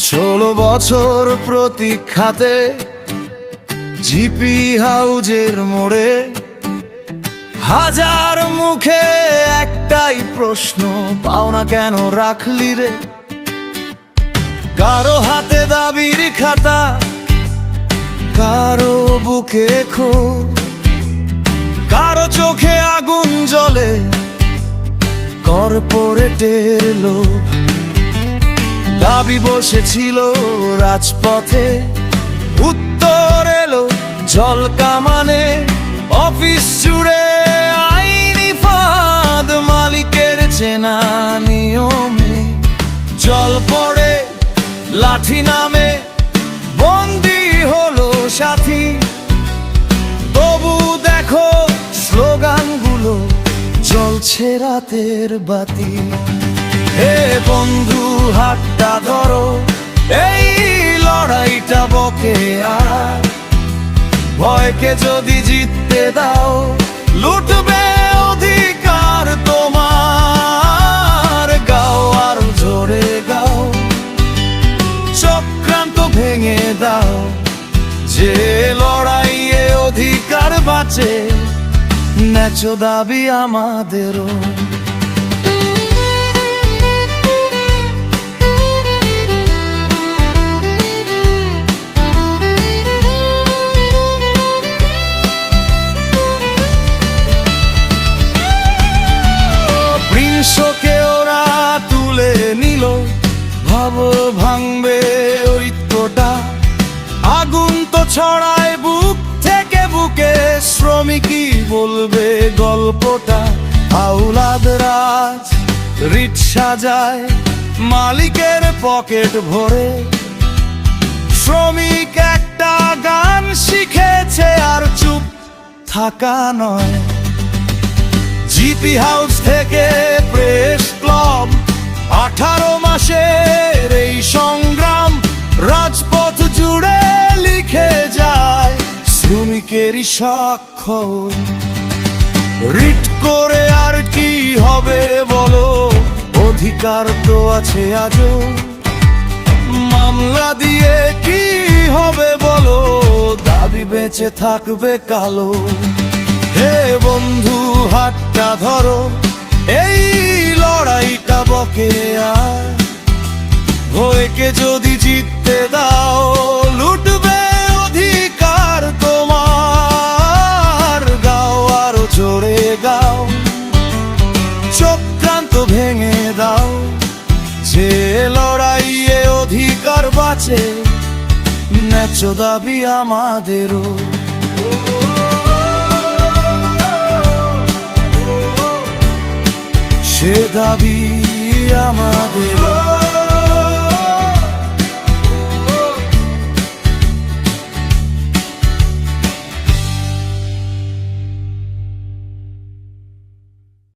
16 বছর প্রতীক্ষাতে জিপি হাউজের মোড়ে, হাজার মুখে একটাই প্রশ্ন, পাওনা কেন রাখলি রে? কারো হাতে দাবির খাতা, কারো বুকে ক্ষোভ, কারো চোখে আগুন জ্বলে কর্পোরেটের লোভ। দাবি বসেছিল রাজপথে, উত্তর এলো জল কামানে। অফিস জুড়ে আইনি ফাঁদ, মালিকের চেনা নিয়মে জল পড়ে লাঠি নামে, বন্দি হলো সাথী। তবু দেখো স্লোগানগুলো জ্বলছে রাতের বাতি। হে বন্ধু হাতটা ধরো, এই লড়াইটা বকে আর। ভয়কে যদি জিততে দাও, লুটবে অধিকার তোমার। গাও আর জোরে গাও, চক্রান্ত ভেঙে দাও। যে লড়াইয়ে অধিকার বাঁচে, ন্যায্য দাবি আমাদেরও। প্রিন্সকে ওরা তুলে নিল, ভাবো ভাঙবে ঐক্যটা। আগুন তো ছড়ায় বুক থেকে বুকে, শ্রমিকই বলবে গল্পটা। আওলাদ রাজ রিট সাজায় মালিকের পকেট ভরে। শ্রমিক একটা গান শিখেছে, আর চুপ থাকা নয়। জিপি হাউস থেকে প্রেস ক্লাব, 18 মাসের এই সংগ্রাম। রাজপথ জুড়ে লিখে যায় শ্রমিকেরই স্বাক্ষর। রিট করে আর কি হবে বলো, অধিকার তো আছে আজও। মামলা দিয়ে কি হবে বলো, দাবি বেঁচে থাকবে কালো। হে বন্ধু হাতটা ধরো, এই লড়াইটা বকে আর। ভয়কে যদি জিততে দাও, লুটবে অধিকার তোমার। গাও আরো জোরে গাও, চক্রান্ত ভেঙে দাও। যে লড়াইয়ে অধিকার বাঁচে, ন্যায্য দাবি আমাদেরও। সে দাবি আমাদের।